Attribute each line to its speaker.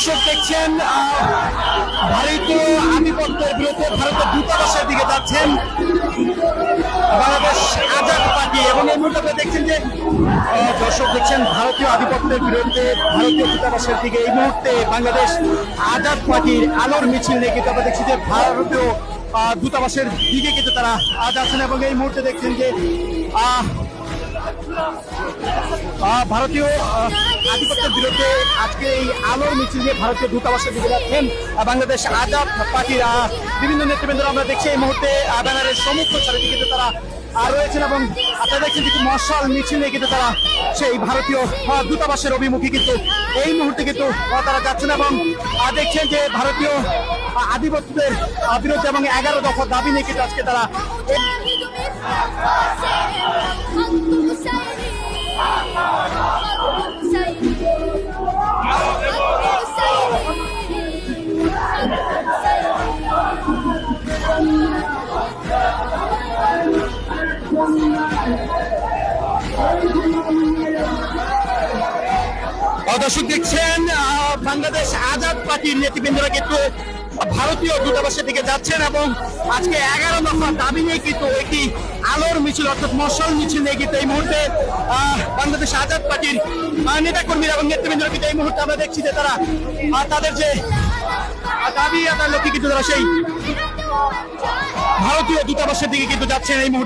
Speaker 1: দর্শক দেখছেন ভারতীয় আধিপত্যের বিরুদ্ধে ভারতের দূতাবাসের দিকে যাচ্ছেন বাংলাদেশ আজাদ পার্টি এবং এই মুহূর্তে আপনারা দেখছেন যে দর্শক দেখছেন ভারতীয় আধিপত্যের বিরুদ্ধে ভারতীয় দূতাবাসের দিকে এই মুহূর্তে বাংলাদেশ আজাদ পার্টির আলোর মিছিল নিয়ে কিন্তু আমরা দেখছি যে ভারতীয় দূতাবাসের দিকে কিন্তু তারা যাচ্ছেন এবং এই মুহূর্তে দেখছেন যে ভারতীয় আধিপত্যের বিরুদ্ধে আজকে এই আলোর মিছিল নিয়ে ভারতীয় দূতাবাসের দিকে যাচ্ছেন বাংলাদেশ আজাদ পার্টির বিভিন্ন নেতৃবৃন্দ আমরা দেখছি এই মুহূর্তে ব্যানারের সম্মুখ সারিতে কিন্তু তারা রয়েছেন এবং আপনারা দেখছেন যে মশাল মিছিল নিয়ে কিন্তু তারা সেই ভারতীয় দূতাবাসের অভিমুখী কিন্তু এই মুহূর্তে কিন্তু তারা যাচ্ছেন এবং দেখছেন যে ভারতীয় আধিপত্যের বিরুদ্ধে এবং 11 দফা দাবি নিয়ে কিন্তু আজকে তারা দর্শক দেখছেন বাংলাদেশ আজাদ পার্টির নেতৃবৃন্দরা কিন্তু ভারতীয় দূতাবাসের দিকে যাচ্ছেন এবং আজকে 11 দফা দাবি নিয়ে কিন্তু একটি আলোর মিছিল অর্থাৎ মশাল মিছিল নিয়ে কিন্তু এই মুহূর্তে বাংলাদেশ আজাদ পার্টির নেতাকর্মীরা এবং নেতৃবৃন্দরা কিন্তু এই মুহূর্তে আমরা দেখছি যে তারা তাদের যে দাবি আদার লক্ষ্যে কিন্তু তারা সেই ভারতীয় দূতাবাসের দিকে কিন্তু যাচ্ছেন এই মুহূর্তে।